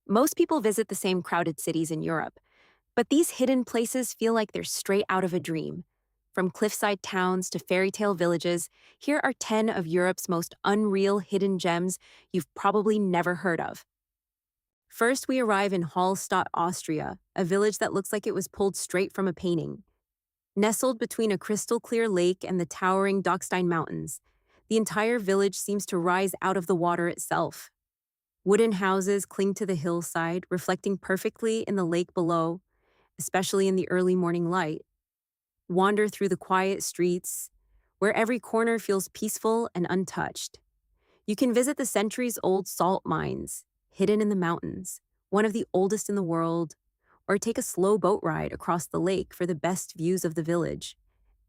Most people visit the same crowded cities in Europe, but these hidden places feel like they're straight out of a dream. From cliffside towns to fairy tale villages, here are 10 of Europe's most unreal hidden gems you've probably never heard of. First, we arrive in Hallstatt, Austria, a village that looks like it was pulled straight from a painting. Nestled between a crystal clear lake and the towering Dockstein Mountains, the entire village seems to rise out of the water itself. Wooden houses cling to the hillside, reflecting perfectly in the lake below, especially in the early morning light. Wander through the quiet streets, where every corner feels peaceful and untouched. You can visit the centuries old salt mines, hidden in the mountains, one of the oldest in the world, or take a slow boat ride across the lake for the best views of the village.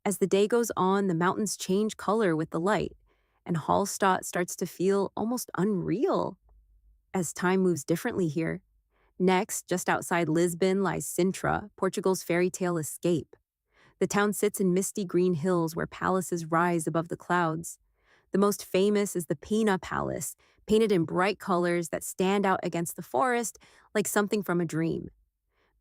As the day goes on, the mountains change color with the light, and Hallstatt starts to feel almost unreal as time moves differently here. Next, just outside Lisbon lies Sintra, Portugal's fairy tale escape. The town sits in misty green hills where palaces rise above the clouds. The most famous is the Pina Palace, painted in bright colors that stand out against the forest like something from a dream.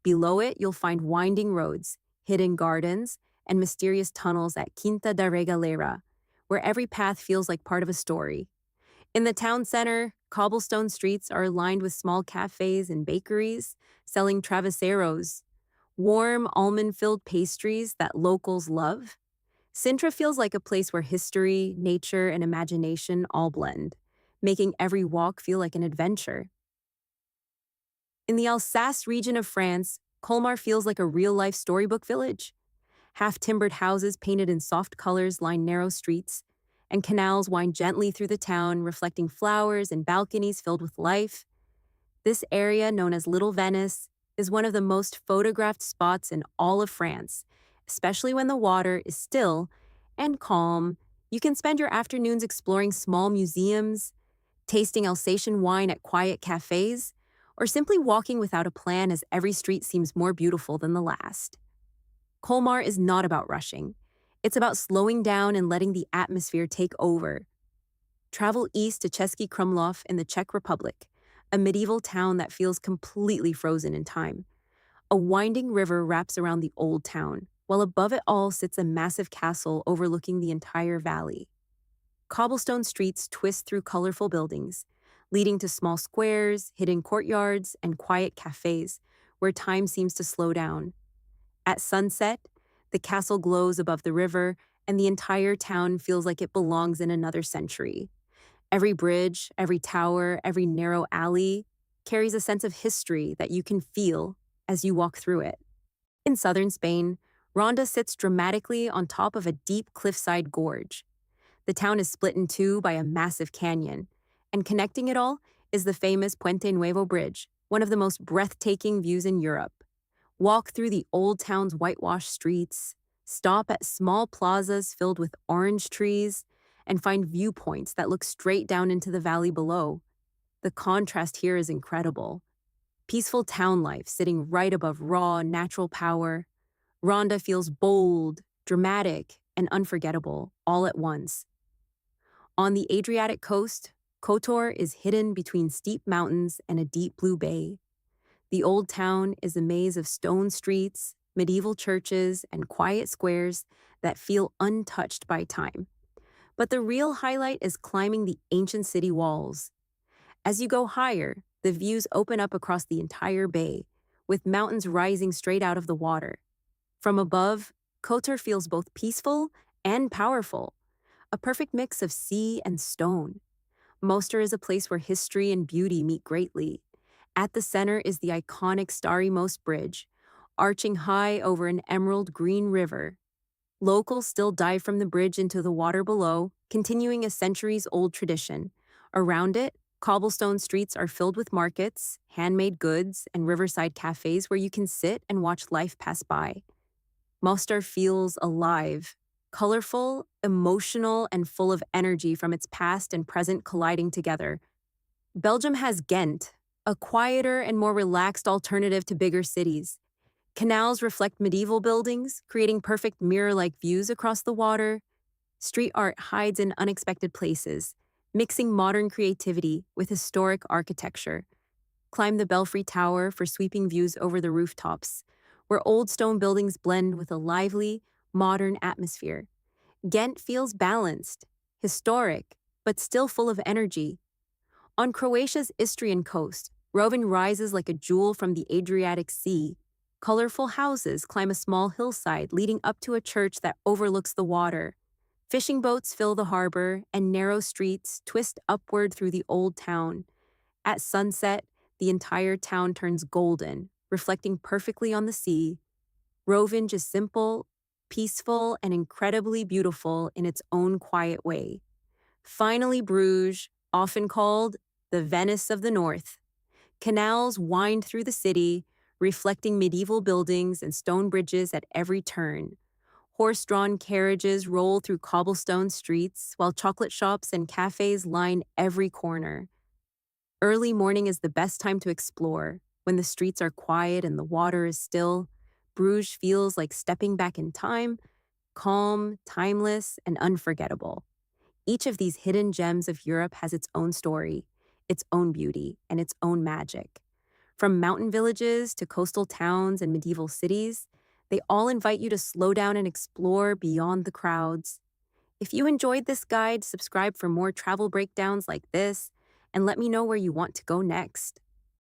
Below it, you'll find winding roads, hidden gardens, and mysterious tunnels at Quinta da Regaleira, where every path feels like part of a story. In the town center, cobblestone streets are lined with small cafes and bakeries selling travesseros, warm, almond-filled pastries that locals love. Sintra feels like a place where history, nature, and imagination all blend, making every walk feel like an adventure. In the Alsace region of France, Colmar feels like a real-life storybook village. Half-timbered houses painted in soft colors line narrow streets, and canals wind gently through the town, reflecting flowers and balconies filled with life. This area, known as Little Venice, is one of the most photographed spots in all of France, especially when the water is still and calm. You can spend your afternoons exploring small museums, tasting Alsatian wine at quiet cafes, or simply walking without a plan as every street seems more beautiful than the last. Colmar is not about rushing. It's about slowing down and letting the atmosphere take over. Travel east to Český Krumlov in the Czech Republic, a medieval town that feels completely frozen in time. A winding river wraps around the old town, while above it all sits a massive castle overlooking the entire valley. Cobblestone streets twist through colorful buildings, leading to small squares, hidden courtyards, and quiet cafes where time seems to slow down. At sunset, the castle glows above the river, and the entire town feels like it belongs in another century. Every bridge, every tower, every narrow alley carries a sense of history that you can feel as you walk through it. In southern Spain, Ronda sits dramatically on top of a deep cliffside gorge. The town is split in two by a massive canyon, and connecting it all is the famous Puente Nuevo Bridge, one of the most breathtaking views in Europe. Walk through the old town's whitewashed streets, stop at small plazas filled with orange trees, and find viewpoints that look straight down into the valley below. The contrast here is incredible. Peaceful town life sitting right above raw, natural power. Ronda feels bold, dramatic, and unforgettable all at once. On the Adriatic coast, Kotor is hidden between steep mountains and a deep blue bay. The old town is a maze of stone streets, medieval churches, and quiet squares that feel untouched by time. But the real highlight is climbing the ancient city walls. As you go higher, the views open up across the entire bay, with mountains rising straight out of the water. From above, Kotor feels both peaceful and powerful, a perfect mix of sea and stone. Mostar is a place where history and beauty meet greatly. At the center is the iconic Starry Most Bridge, arching high over an emerald green river. Locals still dive from the bridge into the water below, continuing a centuries-old tradition. Around it, cobblestone streets are filled with markets, handmade goods, and riverside cafes where you can sit and watch life pass by. Mostar feels alive, colorful, emotional, and full of energy from its past and present colliding together. Belgium has Ghent, a quieter and more relaxed alternative to bigger cities. Canals reflect medieval buildings, creating perfect mirror-like views across the water. Street art hides in unexpected places, mixing modern creativity with historic architecture. Climb the Belfry Tower for sweeping views over the rooftops, where old stone buildings blend with a lively, modern atmosphere. Ghent feels balanced, historic, but still full of energy. On Croatia's Istrian coast, Rovinj rises like a jewel from the Adriatic Sea. Colorful houses climb a small hillside leading up to a church that overlooks the water. Fishing boats fill the harbor, and narrow streets twist upward through the old town. At sunset, the entire town turns golden, reflecting perfectly on the sea. Rovinj is simple, peaceful, and incredibly beautiful in its own quiet way. Finally, Bruges, often called the Venice of the North. Canals wind through the city, reflecting medieval buildings and stone bridges at every turn. Horse-drawn carriages roll through cobblestone streets, while chocolate shops and cafes line every corner. Early morning is the best time to explore. When the streets are quiet and the water is still, Bruges feels like stepping back in time, calm, timeless, and unforgettable. Each of these hidden gems of Europe has its own story, its own beauty, and its own magic. From mountain villages to coastal towns and medieval cities, they all invite you to slow down and explore beyond the crowds. If you enjoyed this guide, subscribe for more travel breakdowns like this, and let me know where you want to go next.